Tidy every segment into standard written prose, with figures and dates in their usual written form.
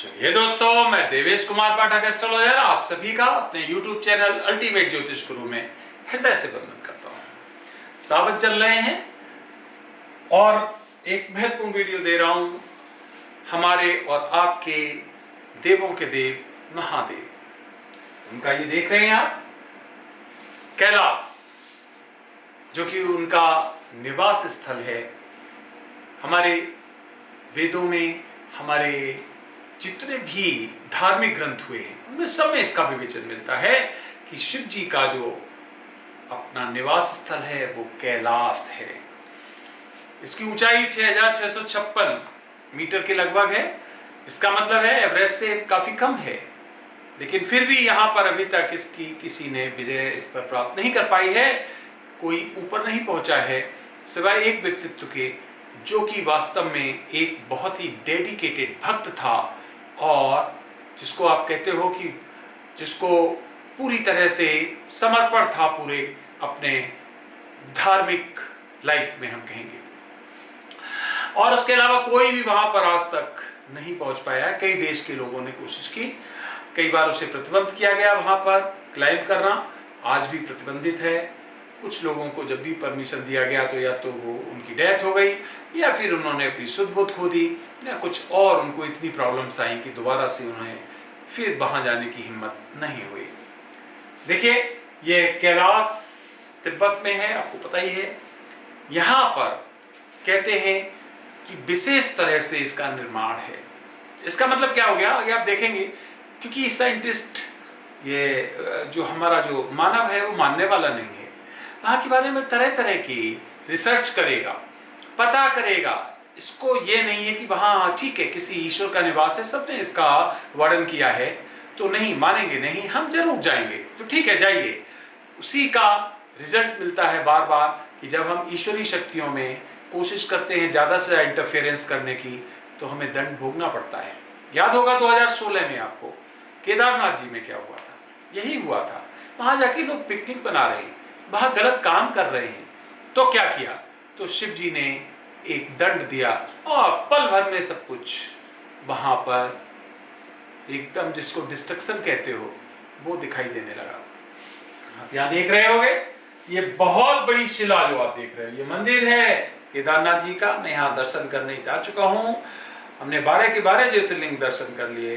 चलिए दोस्तों, मैं देवेश कुमार पाठक एस्ट्रोलॉजर आप सभी का अपने YouTube चैनल अल्टीमेट ज्योतिष गुरु में हृदय से वंदन करता हूँ। सावन चल रहे हैं और एक महत्वपूर्ण वीडियो दे रहा हूँ हमारे और आपके देवों के देव महादेव। उनका ये देख रहे हैं आप कैलाश, जो कि उनका निवास स्थल है। हमारे वेदों में हमारे जितने भी धार्मिक ग्रंथ हुए हैं उनमें सब में इसका विवेचन मिलता है कि शिव जी का जो अपना निवास स्थल है वो कैलाश है। इसकी ऊंचाई 6656 मीटर के लगभग है। इसका मतलब है एवरेस्ट से काफी कम है, लेकिन फिर भी यहाँ पर अभी तक इसकी किसी ने विजय इस पर प्राप्त नहीं कर पाई है। कोई ऊपर नहीं पहुंचा है सिवाय एक व्यक्तित्व के, जो कि वास्तव में एक बहुत ही डेडिकेटेड भक्त था और जिसको आप कहते हो कि जिसको पूरी तरह से समर्पण था पूरे अपने धार्मिक लाइफ में, हम कहेंगे। और उसके अलावा कोई भी वहां पर आज तक नहीं पहुंच पाया। कई देश के लोगों ने कोशिश की, कई बार उसे प्रतिबंध किया गया वहां पर क्लाइंब करना, आज भी प्रतिबंधित है। कुछ लोगों को जब भी परमिशन दिया गया तो या तो वो उनकी डेथ हो गई या फिर उन्होंने अपनी शुद्ध बुद्ध खो दी या कुछ और उनको इतनी प्रॉब्लम्स आई कि दोबारा से उन्हें फिर वहां जाने की हिम्मत नहीं हुई। देखिए, ये कैलाश तिब्बत में है, आपको पता ही है। यहाँ पर कहते हैं कि विशेष तरह से इसका निर्माण है। इसका मतलब क्या हो गया आगे आप देखेंगे, क्योंकि साइंटिस्ट ये जो हमारा जो मानव है वो मानने वाला नहीं है। वहाँ के बारे में तरह तरह की रिसर्च करेगा, पता करेगा। इसको ये नहीं है कि वहाँ ठीक है किसी ईश्वर का निवास है, सबने इसका वर्णन किया है तो नहीं मानेंगे, नहीं हम जरूर जाएंगे, तो ठीक है जाइए। उसी का रिजल्ट मिलता है बार बार कि जब हम ईश्वरीय शक्तियों में कोशिश करते हैं ज़्यादा से ज़्यादा इंटरफेरेंस करने की तो हमें दंड भोगना पड़ता है। याद होगा 2016 में आपको केदारनाथ जी में क्या हुआ था, यही हुआ था। वहाँ जाके लोग पिकनिक बना रहे हैं, वहाँ गलत काम कर रहे हैं, तो क्या किया, तो शिव जी ने एक दंड दिया और पल भर में सब कुछ वहां पर एकदम जिसको डिस्ट्रक्शन कहते हो वो दिखाई देने लगा। आप यहाँ देख रहे होंगे ये बहुत बड़ी शिला जो आप देख रहे हो, ये मंदिर है केदारनाथ जी का। मैं यहाँ दर्शन करने जा चुका हूँ। हमने 12 के 12 ज्योतिर्लिंग दर्शन कर लिए,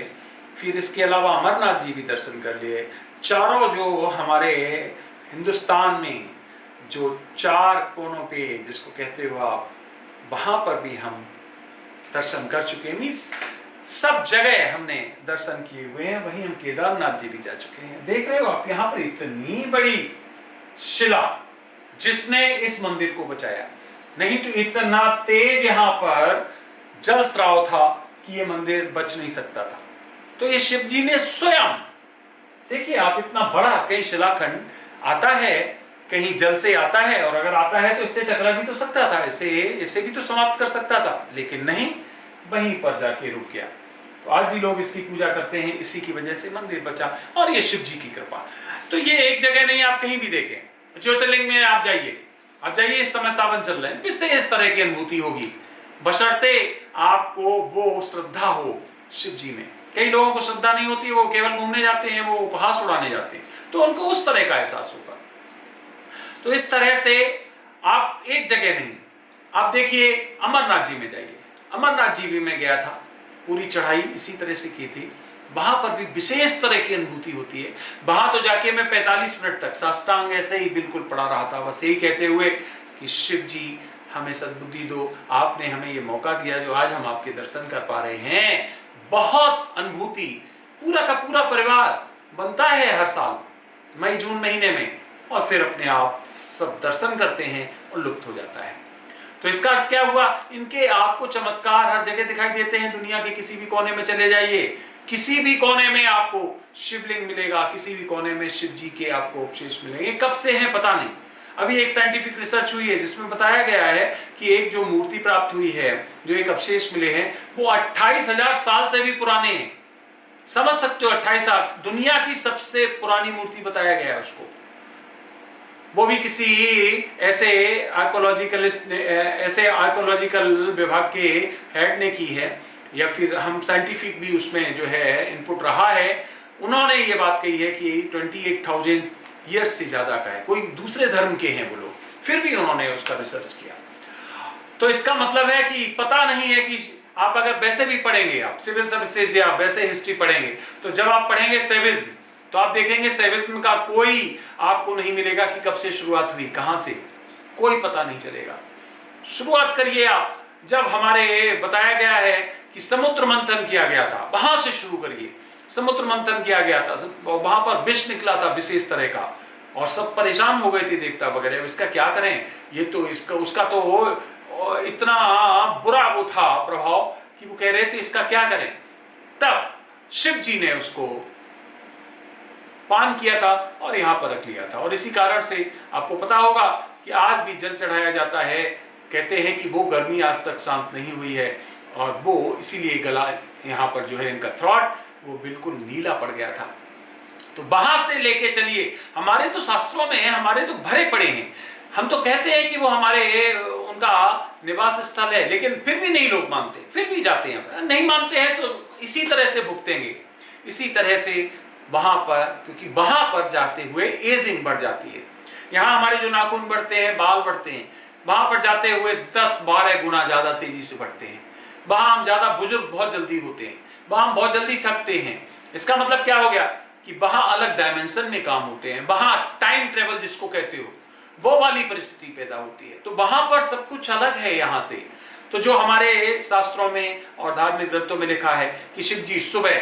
फिर इसके अलावा अमरनाथ जी भी दर्शन कर लिए। चारों जो हमारे हिंदुस्तान में जो 4 कोनों पे जिसको कहते हो आप, वहां पर भी हम दर्शन कर चुके हैं। मीन्स सब जगह हमने दर्शन किए हुए हैं। वहीं हम केदारनाथ जी भी जा चुके हैं। देख रहे हो आप यहाँ पर इतनी बड़ी शिला जिसने इस मंदिर को बचाया। नहीं तो इतना तेज यहाँ पर जल स्राव था कि ये मंदिर बच नहीं सकता था। तो ये शिव जी ने स्वयं, देखिए आप, इतना बड़ा कहीं शिलाखंड आता है, कहीं जल से आता है, और अगर आता है तो इससे टकरा भी तो सकता था, इसे भी तो समाप्त कर सकता था, लेकिन नहीं, वहीं पर जाके रुक गया। तो आज भी लोग इसकी पूजा करते हैं, इसी की वजह से मंदिर बचा और ये शिव जी की कृपा। तो ये एक जगह नहीं, आप कहीं भी देखें ज्योतिर्लिंग में आप जाइए, इस समय सावन चल रहे हैं, विशेष तरह की अनुभूति होगी, बशर्ते आपको वो श्रद्धा हो शिव जी में। कई लोगों को श्रद्धा नहीं होती, वो केवल घूमने जाते हैं, वो उपहास उड़ाने जाते हैं, तो उनको उस तरह का एहसास होगा। तो इस तरह से आप एक जगह नहीं, आप देखिए अमरनाथ जी में जाइए। अमरनाथ जी भी मैं गया था, पूरी चढ़ाई इसी तरह से की थी। वहां पर भी विशेष तरह की अनुभूति होती है। वहां तो जाके मैं 45 मिनट तक साष्टांग ऐसे ही बिल्कुल पड़ा रहा था, बस यही कहते हुए कि शिव जी हमें सद्बुद्धि दो, आपने हमें ये मौका दिया जो आज हम आपके दर्शन कर पा रहे हैं। बहुत अनुभूति, पूरा का पूरा परिवार बनता है हर साल मई जून महीने में, और फिर अपने आप सब दर्शन करते हैं और लुप्त हो जाता है। तो इसका अर्थ क्या हुआ, इनके आपको चमत्कार हर जगह दिखाई देते हैं। दुनिया के किसी भी कोने में चले जाइए, किसी भी कोने में आपको शिवलिंग मिलेगा, किसी भी कोने में शिव जी के आपको अवशेष मिलेंगे। कब से हैं पता नहीं। अभी एक साइंटिफिक रिसर्च हुई है जिसमें बताया गया है कि एक जो मूर्ति प्राप्त हुई है, जो एक अवशेष मिले हैं, वो 28,000 साल से भी पुराने हैं। समझ सकते हो, 28,000, दुनिया की सबसे पुरानी मूर्ति बताया गया है उसको। वो भी किसी ऐसे आर्कोलॉजिकल विभाग के हेड ने की है, या फिर हम साइंटिफिक भी उसमें जो है इनपुट रहा है, उन्होंने ये बात कही है कि 28,000 ईयर्स से ज़्यादा का है। कोई दूसरे धर्म के हैं वो लोग, फिर भी उन्होंने उसका रिसर्च किया। तो इसका मतलब है कि पता नहीं है कि आप अगर वैसे भी पढ़ेंगे, आप सिविल सर्विसेज या वैसे हिस्ट्री पढ़ेंगे, तो जब आप पढ़ेंगे सेविज्म, तो आप देखेंगे सेविज्म का कोई आपको नहीं मिलेगा कि कब से शुरुआत हुई, कहां से, कोई पता नहीं चलेगा। शुरुआत करिए आप, जब हमारे बताया गया है कि समुद्र मंथन किया गया था, वहां से शुरू करिए। समुद्र मंथन किया गया था, वहां पर विष निकला था विशेष तरह का, और सब परेशान हो गए थे देवता वगैरह, इसका क्या करें, ये तो इसका उसका तो इतना बुरा वो था प्रभाव कि वो कह रहे थे इसका क्या करें। तब शिव जी ने उसको पान किया था और यहाँ पर रख लिया था, और इसी कारण से आपको पता होगा कि आज भी जल चढ़ाया जाता है। कहते हैं कि वो गर्मी आज तक शांत नहीं हुई है, और वो इसीलिए गला यहाँ पर जो है इनका थ्रॉट वो बिल्कुल नीला पड़ गया था। तो वहां से लेके चलिए, हमारे तो शास्त्रों में हमारे तो भरे पड़े हैं। हम तो कहते हैं कि वो हमारे उनका निवास स्थल है, लेकिन फिर भी नहीं लोग मानते, फिर भी जाते हैं। नहीं मानते हैं तो इसी तरह से भुगतेंगे, इसी तरह से वहां पर, क्योंकि वहां पर जाते हुए एजिंग बढ़ जाती है। यहाँ हमारे जो नाखून बढ़ते हैं, बाल बढ़ते हैं, वहां पर जाते हुए 10-12 गुना ज्यादा तेजी से बढ़ते हैं। वहां हम ज्यादा बुजुर्ग बहुत जल्दी होते हैं, वहां हम बहुत जल्दी थकते हैं। इसका मतलब क्या हो गया कि वहां अलग डायमेंशन में काम होते हैं, वहां टाइम ट्रेवल जिसको कहते हो वो वाली परिस्थिति पैदा होती है। तो वहां पर सब कुछ अलग है यहाँ से। तो जो हमारे शास्त्रों में और धार्मिक ग्रंथों में लिखा है कि शिव जी सुबह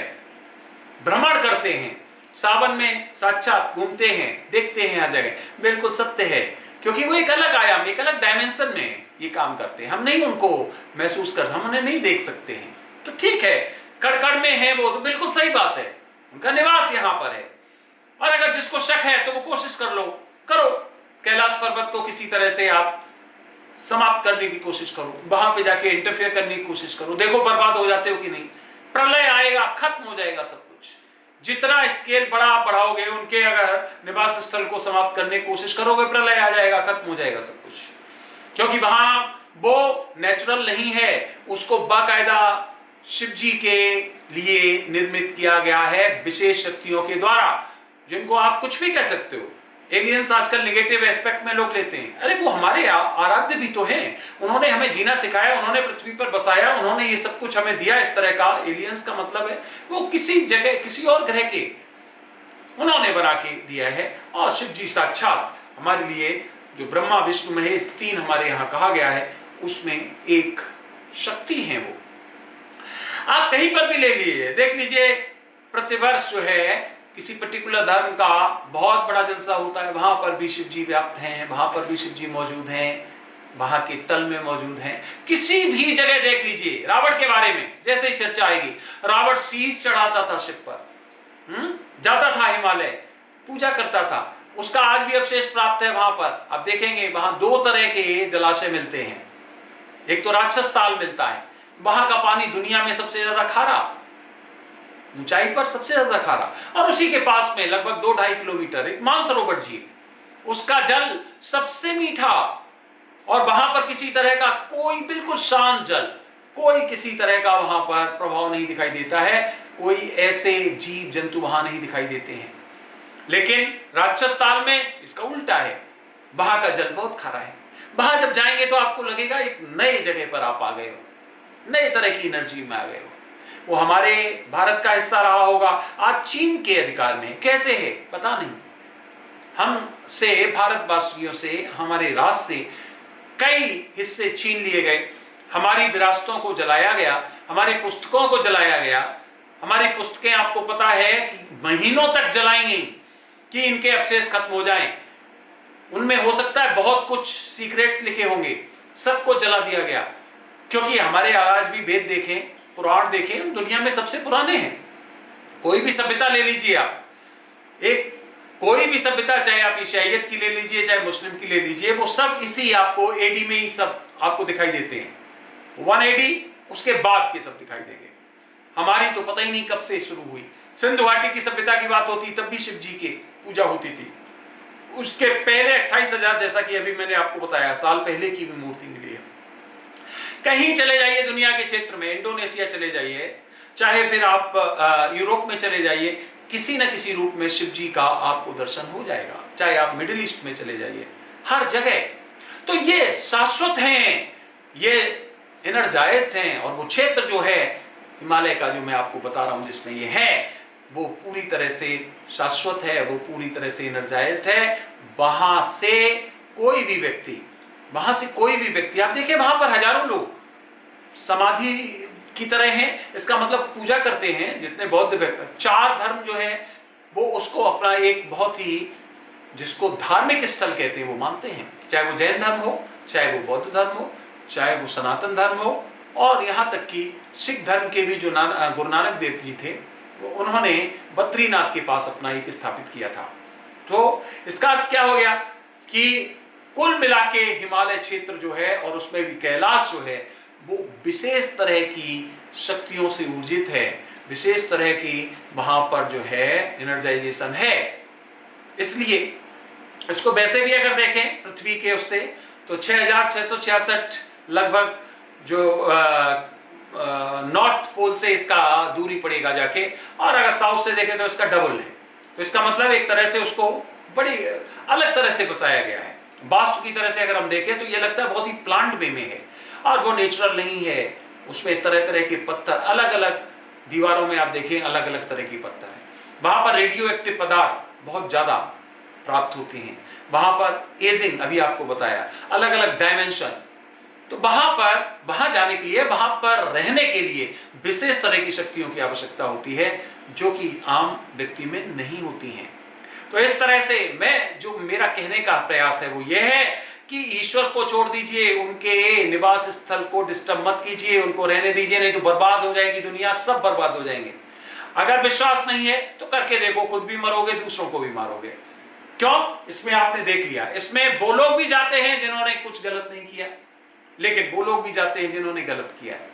भ्रमण करते हैं, सावन में साक्षात घूमते हैं, देखते हैं हर जगह, बिल्कुल सत्य है, क्योंकि वो एक अलग आयाम, एक अलग डायमेंशन में ये काम करते हैं। हम नहीं उनको महसूस कर, हम उन्हें नहीं देख सकते हैं। तो ठीक है, कड़कड़ में है वो, तो बिल्कुल सही बात है, उनका निवास यहाँ पर है। और अगर जिसको शक है तो वो कोशिश कर लो, करो, कैलाश पर्वत को किसी तरह से आप समाप्त करने की कोशिश करो, वहां पे जाके इंटरफेयर करने की कोशिश करो, देखो बर्बाद हो जाते हो कि नहीं। प्रलय आएगा, खत्म हो जाएगा सब कुछ। जितना स्केल बड़ा बढ़ाओगे, उनके अगर निवास स्थल को समाप्त करने की कोशिश करोगे, प्रलय आ जाएगा, खत्म हो जाएगा सब कुछ। क्योंकि वहां वो नेचुरल नहीं है, उसको बाकायदा शिव जी के लिए निर्मित किया गया है विशेष शक्तियों के द्वारा, जिनको आप कुछ भी कह सकते हो। एलियंस आजकल नेगेटिव एस्पेक्ट में लोग लेते हैं, अरे वो हमारे आराध्य भी तो हैं, उन्होंने हमें जीना सिखाया, उन्होंने पृथ्वी पर बसाया, उन्होंने ये सब कुछ हमें दिया। इस तरह का एलियंस का मतलब है वो किसी जगह, किसी और ग्रह के उन्होंने बना के दिया है। और शिव जी साक्षात हमारे लिए, जो ब्रह्मा विष्णु महेश 3 हमारे यहाँ कहा गया है, उसमें एक शक्ति है। वो आप कहीं पर भी ले लीजिए, देख लीजिए, प्रतिवर्ष जो है किसी पर्टिकुलर धर्म का बहुत बड़ा जलसा होता है, वहां पर भी शिव जी व्याप्त हैं, वहां पर भी शिव जी मौजूद हैं, वहां के तल में मौजूद हैं। किसी भी जगह देख लीजिए, रावण के बारे में जैसे ही चर्चा आएगी, रावण शीश चढ़ाता था शिव पर, जाता था हिमालय, पूजा करता था, उसका आज भी अवशेष प्राप्त है वहां पर। अब देखेंगे वहां 2 तरह के जलाशय मिलते हैं, एक तो राक्षस ताल मिलता है, वहां का पानी दुनिया में सबसे ज्यादा खारा, ऊंचाई पर सबसे ज्यादा खारा, और उसी के पास में लगभग 2-2.5 किलोमीटर एक मानसरोवर झील, उसका जल सबसे मीठा, और वहां पर किसी तरह का कोई, बिल्कुल शांत जल, कोई किसी तरह का वहां पर प्रभाव नहीं दिखाई देता है, कोई ऐसे जीव जंतु वहां नहीं दिखाई देते हैं। लेकिन राक्षस ताल में इसका उल्टा है, वहां का जल बहुत खारा है। वहां जब जाएंगे तो आपको लगेगा एक नए जगह पर आप आ गए हो, नए तरह की एनर्जी में आ गए हो। वो हमारे भारत का हिस्सा रहा होगा, आज चीन के अधिकार में, कैसे है पता नहीं। हम से, भारतवासियों से, हमारे राज से कई हिस्से छीन लिए गए, हमारी विरासतों को जलाया गया, हमारी पुस्तकों को जलाया गया। हमारी पुस्तकें आपको पता है कि महीनों तक जलाएंगी कि इनके अवशेष खत्म हो जाएं। उनमें हो सकता है बहुत कुछ सीक्रेट्स लिखे होंगे, सबको जला दिया गया। क्योंकि हमारे आज भी वेद देखें, पुराण देखें, दुनिया में सबसे पुराने हैं। कोई भी सभ्यता ले लीजिए आप, एक कोई भी सभ्यता, चाहे आप ईसाइयत की ले लीजिए, चाहे मुस्लिम की ले लीजिए, वो सब इसी आपको एडी में ही सब आपको दिखाई देते हैं। 1 एडी उसके बाद के सब दिखाई देंगे। हमारी तो पता ही नहीं कब से शुरू हुई। सिंधु घाटी की सभ्यता की बात होती तब भी शिव जी की पूजा होती थी। उसके पहले 28,000, जैसा कि अभी मैंने आपको बताया, साल पहले की भी मूर्ति मिली है। कहीं चले जाइए दुनिया के क्षेत्र में, इंडोनेशिया चले जाइए, चाहे फिर आप यूरोप में चले जाइए, किसी न किसी रूप में शिव जी का आपको दर्शन हो जाएगा। चाहे आप मिडिल ईस्ट में चले जाइए, हर जगह। तो ये शाश्वत हैं, ये एनर्जाइज्ड हैं, और वो क्षेत्र जो है हिमालय का, जो मैं आपको बता रहा हूं जिसमें ये है, वो पूरी तरह से शाश्वत है, वो पूरी तरह से एनर्जाइज्ड है। वहां से कोई भी व्यक्ति आप देखिए, वहां पर हजारों लोग समाधि की तरह हैं। इसका मतलब पूजा करते हैं जितने बौद्ध, 4 धर्म जो है वो उसको अपना एक बहुत ही, जिसको धार्मिक स्थल कहते हैं, वो मानते हैं। चाहे वो जैन धर्म हो, चाहे वो बौद्ध धर्म हो, चाहे वो सनातन धर्म हो, और यहाँ तक कि सिख धर्म के भी जो गुरु नानक देव जी थे, उन्होंने बद्रीनाथ के पास अपना एक स्थापित किया था। तो इसका अर्थ क्या हो गया कि कुल मिला के हिमालय क्षेत्र जो है, और उसमें भी कैलाश जो है, वो विशेष तरह की शक्तियों से ऊर्जित है, विशेष तरह की वहां पर जो है एनर्जाइजेशन है। इसलिए इसको वैसे भी अगर देखें पृथ्वी के उससे, तो 6666 लगभग जो नॉर्थ पोल से इसका दूरी पड़ेगा जाके, और अगर साउथ से देखें तो इसका डबल है। तो इसका मतलब एक तरह से उसको बड़ी अलग तरह से बसाया गया है। वास्तु की तरह से अगर हम देखें तो ये लगता है बहुत ही प्लांट वे में है, और वो नेचुरल नहीं है। उसमें तरह तरह के पत्थर, अलग अलग दीवारों में आप देखें अलग अलग तरह के पत्थर हैं। वहां पर रेडियो एक्टिव पदार्थ बहुत ज्यादा प्राप्त होते हैं। वहां पर एजिंग, अभी आपको बताया, अलग अलग डायमेंशन। तो वहां जाने के लिए, वहां पर रहने के लिए विशेष तरह की शक्तियों की आवश्यकता होती है, जो कि आम व्यक्ति में नहीं होती हैं। तो इस तरह से जो मेरा कहने का प्रयास है वो ये है कि ईश्वर को छोड़ दीजिए, उनके निवास स्थल को डिस्टर्ब मत कीजिए, उनको रहने दीजिए, नहीं तो बर्बाद हो जाएगी दुनिया, सब बर्बाद हो जाएंगे। अगर विश्वास नहीं है तो करके देखो, खुद भी मरोगे, दूसरों को भी मारोगे। क्यों? इसमें आपने देख लिया, इसमें वो लोग भी जाते हैं जिन्होंने कुछ गलत नहीं किया, लेकिन वो लोग भी जाते हैं जिन्होंने गलत किया है।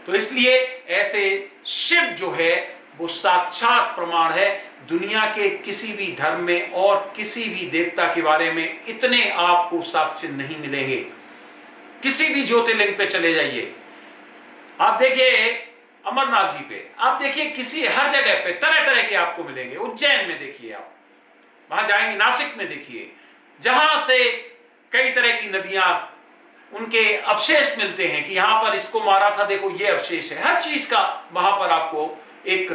तो इसलिए ऐसे शिव जो है वो साक्षात प्रमाण है। दुनिया के किसी भी धर्म में और किसी भी देवता के बारे में इतने आपको साक्ष्य नहीं मिलेंगे। किसी भी ज्योतिर्लिंग पे चले जाइए, आप देखिए अमरनाथ जी पे, आप देखिए किसी हर जगह पे तरह तरह के आपको मिलेंगे। उज्जैन में देखिए, आप वहां जाएंगे, नासिक में देखिए, जहां से कई तरह की नदियां, उनके अवशेष मिलते हैं कि यहां पर इसको मारा था, देखो ये अवशेष है। हर चीज का वहां पर आपको एक,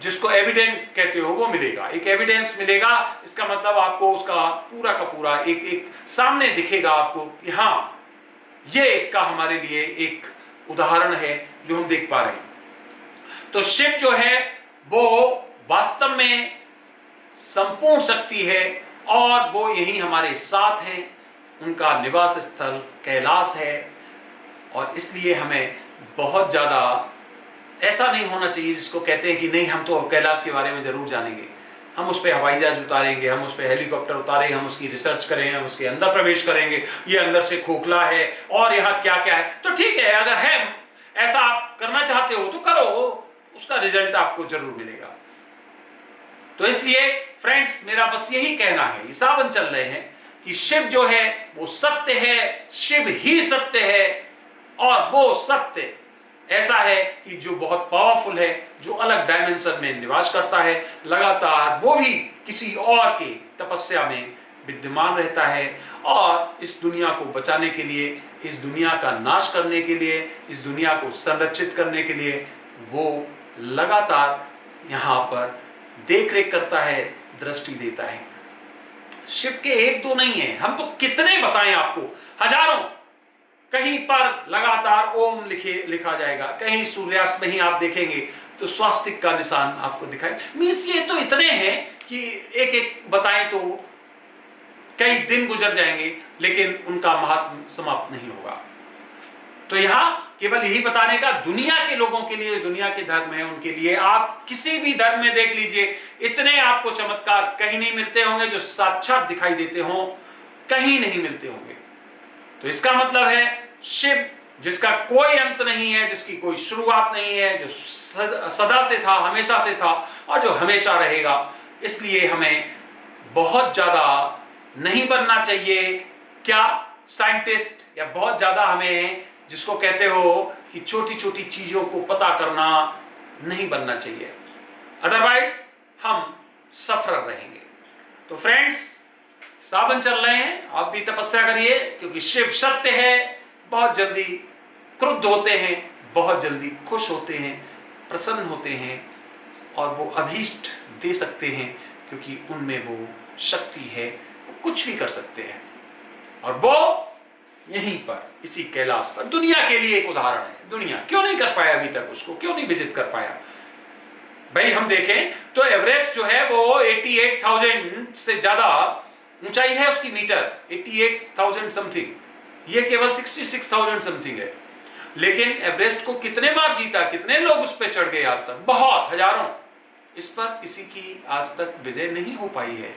जिसको एविडेंस कहते हो, वो मिलेगा, एक एविडेंस मिलेगा। इसका मतलब आपको उसका पूरा का पूरा एक सामने दिखेगा आपको कि हाँ, ये इसका हमारे लिए एक उदाहरण है जो हम देख पा रहे हैं। तो शिव जो है वो वास्तव में संपूर्ण शक्ति है, और वो यही हमारे साथ है। उनका निवास स्थल कैलाश है, और इसलिए हमें बहुत ज्यादा ऐसा नहीं होना चाहिए जिसको कहते हैं कि नहीं, हम तो कैलाश के बारे में जरूर जानेंगे, हम उस पर हवाई जहाज उतारेंगे, हम उस पर हेलीकॉप्टर उतारेंगे, हम उसकी रिसर्च करेंगे, हम उसके अंदर प्रवेश करेंगे, ये अंदर से खोखला है और यहाँ क्या क्या है। तो ठीक है, अगर है ऐसा आप करना चाहते हो तो करो, उसका रिजल्ट आपको जरूर मिलेगा। तो इसलिए फ्रेंड्स, मेरा बस यही कहना है, सावन चल रहे हैं कि शिव जो है वो सत्य है, शिव ही सत्य है, और वो सत्य ऐसा है कि जो बहुत पावरफुल है, जो अलग डायमेंशन में निवास करता है, लगातार वो भी किसी और की तपस्या में विद्यमान रहता है, और इस दुनिया को बचाने के लिए, इस दुनिया का नाश करने के लिए, इस दुनिया को संरक्षित करने के लिए वो लगातार यहाँ पर देख रेख करता है, दृष्टि देता है। शिव के एक दो नहीं है, हम तो कितने बताएं आपको, हजारों। कहीं पर लगातार ओम लिखा जाएगा, कहीं सूर्यास्त में ही आप देखेंगे तो स्वास्तिक का निशान आपको दिखाई। मीन्स ये तो इतने हैं कि एक एक बताएं तो कई दिन गुजर जाएंगे, लेकिन उनका महात्म समाप्त नहीं होगा। तो यहां केवल यही बताने का, दुनिया के लोगों के लिए, दुनिया के धर्म है उनके लिए, आप किसी भी धर्म में देख लीजिए, इतने आपको चमत्कार कहीं नहीं मिलते होंगे जो साक्षात दिखाई देते हों, कहीं नहीं मिलते होंगे। तो इसका मतलब है शिव जिसका कोई अंत नहीं है, जिसकी कोई शुरुआत नहीं है, जो सदा से था, हमेशा से था, और जो हमेशा रहेगा। इसलिए हमें बहुत ज्यादा नहीं बनना चाहिए क्या साइंटिस्ट, या बहुत ज्यादा हमें जिसको कहते हो कि छोटी छोटी चीजों को पता करना नहीं बनना चाहिए, अदरवाइज हम सफर रहेंगे। तो फ्रेंड्स, सावन चल रहे हैं, आप भी तपस्या करिए, क्योंकि शिव सत्य है, बहुत जल्दी क्रुद्ध होते हैं, बहुत जल्दी खुश होते हैं, प्रसन्न होते हैं, और वो अभीष्ट दे सकते हैं, क्योंकि उनमें वो शक्ति है, वो कुछ भी कर सकते हैं। और वो यहीं पर इसी कैलाश पर दुनिया के लिए एक उदाहरण है। दुनिया क्यों नहीं कर पाया अभी तक, उसको क्यों नहीं विजिट कर पाया? भाई हम देखें तो एवरेस्ट जो है वो 88,000 से ज्यादा ऊंचाई है उसकी, मीटर 88,000 समथिंग, ये केवल 66,000 समथिंग है। लेकिन एवरेस्ट को कितने बार जीता, कितने लोग उस पर चढ़ गए आज तक? बहुत, हजारों। इस पर किसी की आज तक विजय नहीं हो पाई है।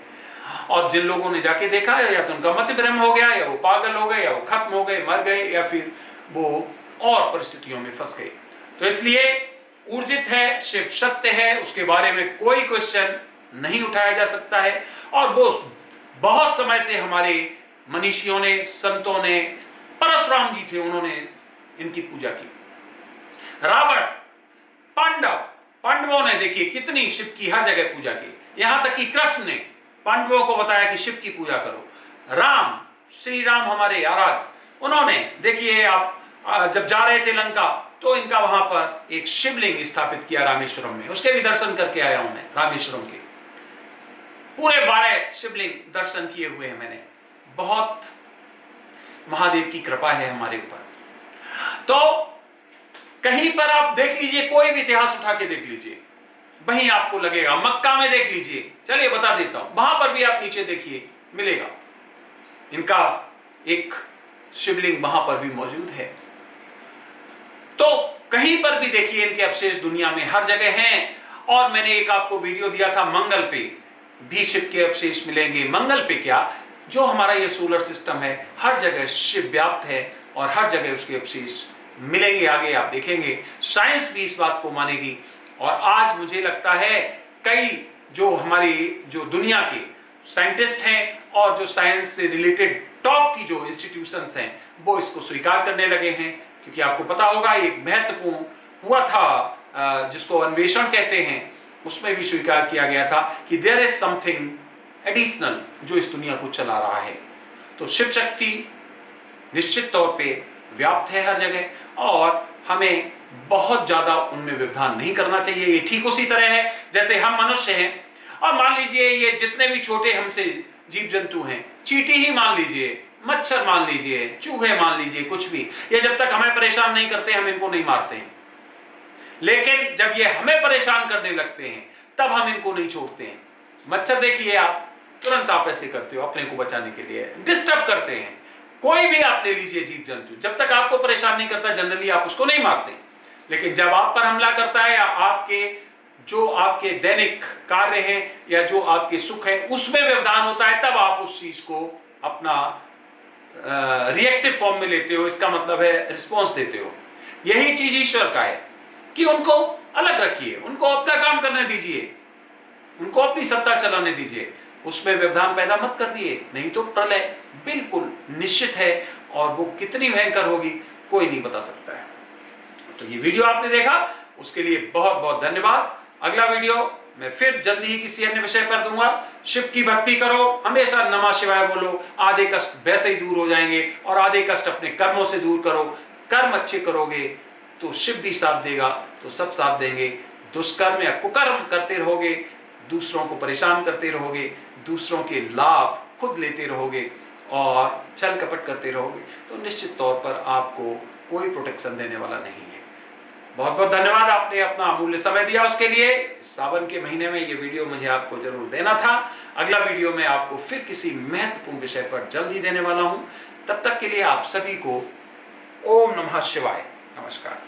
और जिन लोगों ने जाके देखा है, या तो उनका मति भ्रम हो गया, या वो पागल हो गए, या वो खत्म हो गए, मर गए, या फिर वो और परिस्थितियों में फंस गए। तो इसलिए ऊर्जित है, शिव सत्य है, उसके बारे में कोई क्वेश्चन नहीं उठाया जा सकता है। और वो बहुत समय से हमारे मनीषियों ने, संतों ने, परशुराम जी थे, उन्होंने इनकी पूजा की। रावण, पांडवों ने देखिए कितनी शिव की हर जगह पूजा की, यहां तक कि कृष्ण ने पांडवों को बताया कि शिव की पूजा करो। राम, श्री राम हमारे आराध्य, उन्होंने देखिए, आप जब जा रहे थे लंका तो इनका वहां पर एक शिवलिंग स्थापित किया रामेश्वरम में, उसके भी दर्शन करके आया हूं मैं। रामेश्वरम के पूरे 12 शिवलिंग दर्शन किए हुए हैं मैंने। बहुत महादेव की कृपा है हमारे ऊपर। तो कहीं पर आप देख लीजिए, कोई भी इतिहास उठा के देख लीजिए, वहीं आपको लगेगा। मक्का में देख लीजिए, चलिए बता देता हूं, वहां पर भी आप नीचे देखिए, मिलेगा इनका एक शिवलिंग वहां पर भी मौजूद है। तो कहीं पर भी देखिए इनके अवशेष दुनिया में हर जगह हैं। और मैंने एक आपको वीडियो दिया था, मंगल पे भी शिव के अवशेष मिलेंगे। मंगल पे क्या, जो हमारा ये सोलर सिस्टम है, हर जगह शिव व्याप्त है और हर जगह उसके अवशेष मिलेंगे। आगे आप देखेंगे, साइंस भी इस बात को मानेगी। और आज मुझे लगता है कई जो हमारी जो दुनिया के साइंटिस्ट हैं और जो साइंस से रिलेटेड टॉप की जो इंस्टीट्यूशंस हैं, वो इसको स्वीकार करने लगे हैं। क्योंकि आपको पता होगा एक महत्वपूर्ण हुआ था जिसको अन्वेषण कहते हैं, उसमें भी स्वीकार किया गया था कि देयर इज समथिंग एडिशनल जो इस दुनिया को चला रहा है। तो शिव शक्ति निश्चित तौर पे व्याप्त है हर जगह, और हमें बहुत ज्यादा उनमें व्यवधान नहीं करना चाहिए। ये ठीक उसी तरह है जैसे हम मनुष्य हैं, और मान लीजिए ये जितने भी छोटे हमसे जीव जंतु हैं, चींटी ही मान लीजिए, मच्छर मान लीजिए, चूहे मान लीजिए, कुछ भी, ये जब तक हमें परेशान नहीं करते हम इनको नहीं मारते हैं। लेकिन जब ये हमें परेशान करने लगते हैं तब हम इनको नहीं छोड़ते हैं। मच्छर देखिए आप, तुरंत आप ऐसे करते हो अपने को बचाने के लिए, डिस्टर्ब करते हैं। कोई भी आप ले लीजिए जीव जंतु, जब तक आपको परेशान नहीं करता जनरली आप उसको नहीं मारते। लेकिन जब आप पर हमला करता है, या आपके जो आपके दैनिक कार्य हैं या जो आपके सुख है उसमें व्यवधान होता है, तब आप उस चीज को अपना रिएक्टिव फॉर्म में लेते हो। इसका मतलब है रिस्पॉन्स देते हो। यही चीज ईश्वर का है कि उनको अलग रखिए, उनको अपना काम करने दीजिए, उनको अपनी सत्ता चलाने दीजिए, उसमें व्यवधान पैदा मत कर दिए, नहीं तो प्रलय बिल्कुल निश्चित है। और वो कितनी भयंकर होगी कोई नहीं बता सकता है। तो ये वीडियो आपने देखा, उसके लिए बहुत बहुत धन्यवाद। अगला वीडियो मैं फिर जल्दी ही किसी अन्य विषय पर दूंगा। शिव की भक्ति करो, हमेशा नमः शिवाय बोलो, आधे कष्ट वैसे ही दूर हो जाएंगे। और आधे कष्ट अपने कर्मों से दूर करो। कर्म अच्छे करोगे तो शिव भी साथ देगा, तो सब साथ देंगे। दुष्कर्म या कुकर्म करते रहोगे, दूसरों को परेशान करते रहोगे, दूसरों के लाभ खुद लेते रहोगे और छल कपट करते रहोगे, तो निश्चित तौर पर आपको कोई प्रोटेक्शन देने वाला नहीं है। बहुत बहुत धन्यवाद, आपने अपना अमूल्य समय दिया उसके लिए। सावन के महीने में ये वीडियो मुझे आपको जरूर देना था। अगला वीडियो मैं आपको फिर किसी महत्वपूर्ण विषय पर जल्द ही देने वाला हूं। तब तक के लिए आप सभी को ओम नमः शिवाय, नमस्कार।